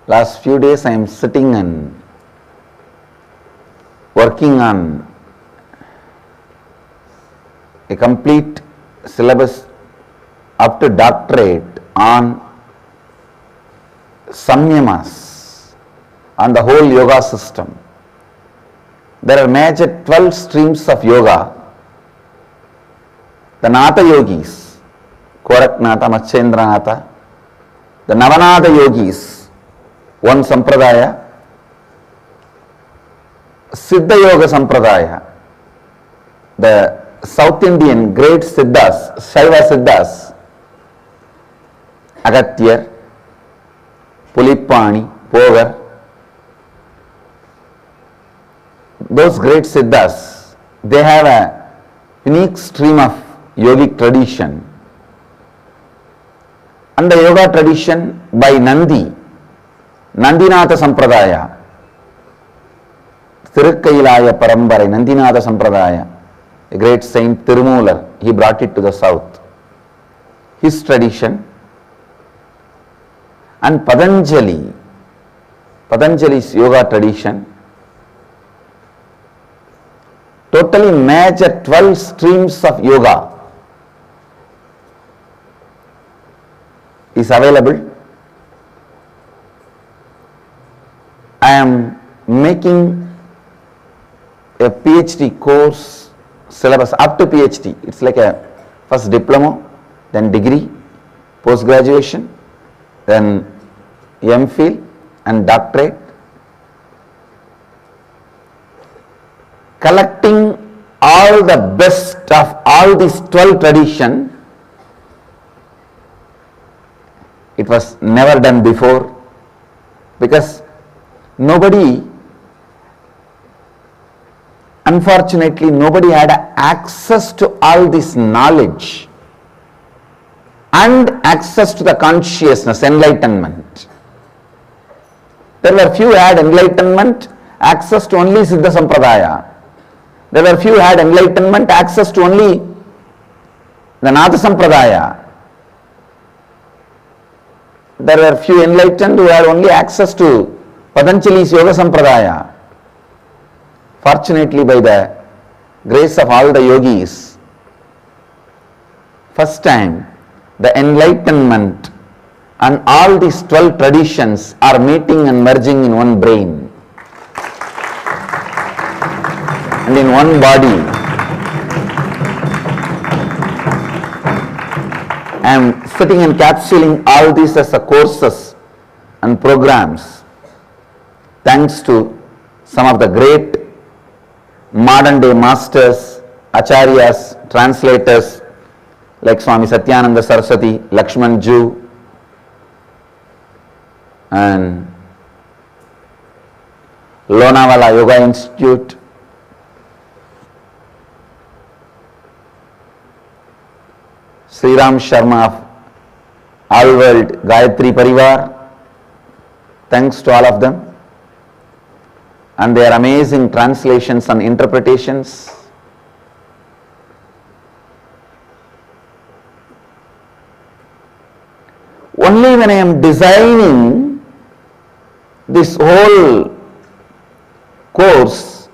Last few days I am sitting and working on a complete syllabus up to doctorate on samyamas, on the whole yoga system. There are major 12 streams of yoga. The Natha yogis, Koraknatha, Matchendranatha, the Navanatha yogis, one sampradaya, Siddha Yoga Sampradaya, the South Indian great Siddhas, Shaiva Siddhas, Agatyar, Pulipani, Pogar, those great Siddhas, they have a unique stream of yogic tradition. And the yoga tradition by Nandi, Nandinatha Sampradaya, Thirukkayilaya Parambarai, Nandinatha Sampradaya, a great saint Tirumular, he brought it to the south. His tradition, and Patanjali's yoga tradition, totally major 12 streams of yoga is available. I am making a PhD course syllabus up to PhD. It's like a first diploma, then degree, post graduation, then MPhil and doctorate. Collecting all the best of all these 12 tradition. It was never done before, because unfortunately nobody had access to all this knowledge and access to the consciousness, enlightenment. There were few who had enlightenment, access to only Siddha Sampradaya. There were few who had enlightenment, access to only the Natha Sampradaya. There were few enlightened who had only access to Patanjali's Yoga Sampradaya. Fortunately, by the grace of all the yogis, first time the enlightenment and all these 12 traditions are meeting and merging in one brain and in one body. I am sitting and encapsulating all these as a courses and programs, thanks to some of the great modern day masters, acharyas, translators like Swami Satyananda Saraswati, Lakshman Ju, and Lonavala Yoga Institute, Sri Ram Sharma of All World Gayatri Parivar. Thanks to all of them and their amazing translations and interpretations. Only when I am designing this whole course,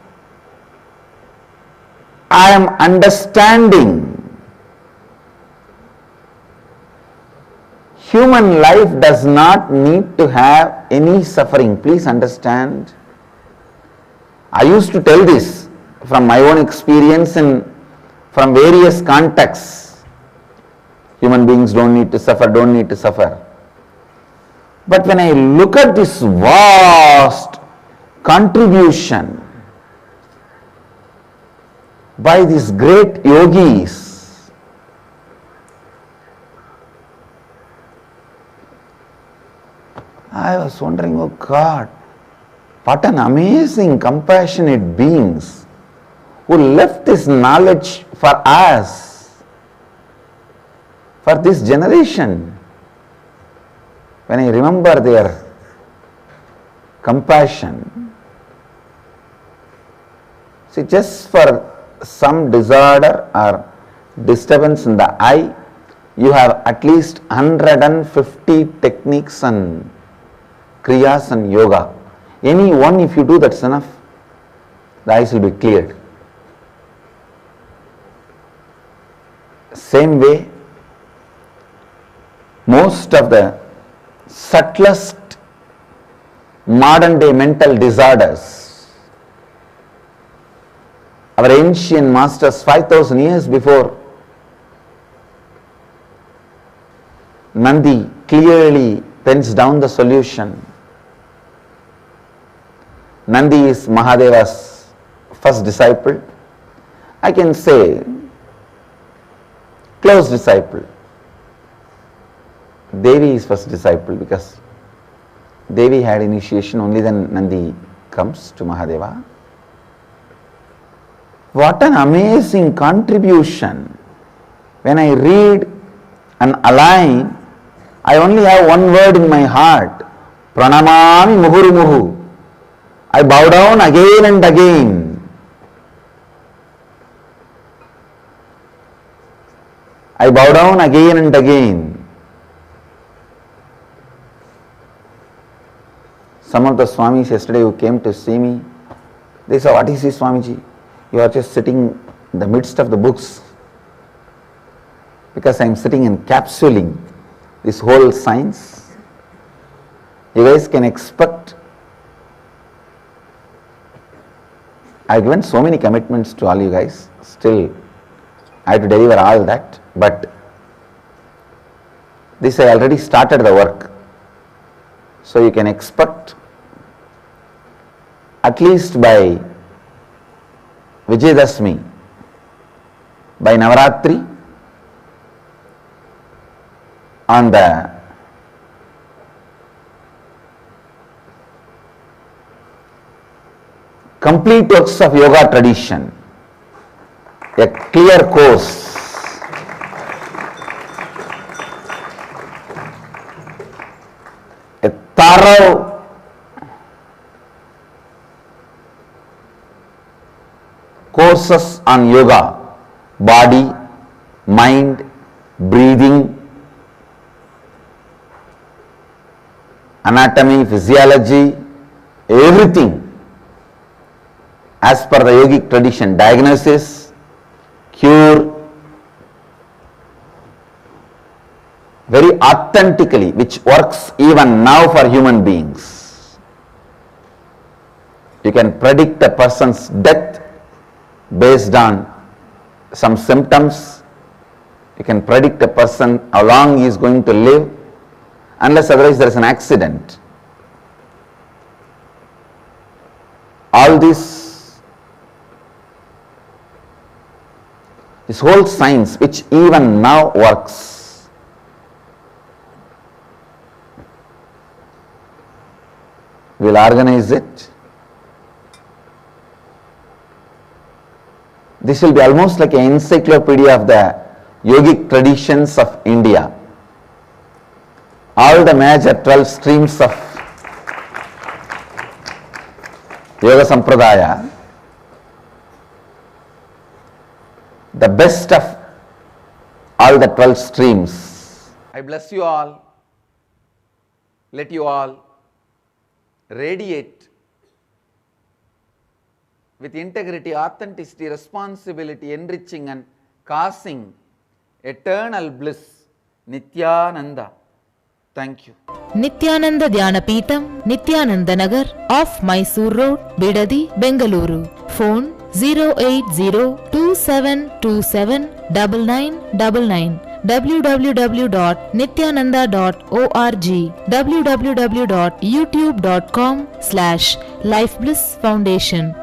I am understanding human life does not need to have any suffering. Please understand. I used to tell this from my own experience and from various contexts. Human beings don't need to suffer, don't need to suffer. But when I look at this vast contribution by these great yogis, I was wondering, oh God, what an amazing, compassionate beings who left this knowledge for us, for this generation. When I remember their compassion, see, just for some disorder or disturbance in the eye, you have at least 150 techniques and kriyas and yoga. Any one, if you do, that's enough. The eyes will be cleared. Same way, most of the subtlest modern day mental disorders, our ancient masters 5,000 years before Nandi clearly pens down the solution. Nandi is Mahadeva's first disciple. I can say close disciple. Devi is first disciple because Devi had initiation, only then Nandi comes to Mahadeva. What an amazing contribution. When I read and align, I only have one word in my heart, Pranamami Muhurumuhu. I bow down again and again. I bow down again and again. Some of the Swamis yesterday who came to see me, they said, "What is this, Swamiji? You are just sitting in the midst of the books." Because I am sitting encapsulating this whole science. You guys can expect. I have given so many commitments to all you guys. Still, I have to deliver all that. But this I already started the work. So you can expect at least by Vijayadashmi, by Navaratri, on the complete works of yoga tradition, a clear course. A thorough courses on yoga, body, mind, breathing, anatomy, physiology, everything as per the yogic tradition, diagnosis, cure, very authentically, which works even now for human beings. You can predict a person's death based on some symptoms. You can predict a person how long he is going to live, unless otherwise there is an accident. All this whole science which even now works, we'll organize it. This will be almost like an encyclopedia of the yogic traditions of India. All the major 12 streams of Yoga Sampradaya, the best of all the 12 streams. I bless you all. Let you all radiate with integrity, authenticity, responsibility, enriching and causing eternal bliss. Nityananda. Thank you. Nityananda Dhyanapitham, Nityananda Nagar, off Mysore Road, Bidadi, Bengaluru. Phone 08027279999. www.nityananda.org. www.youtube.com/Life Bliss Foundation.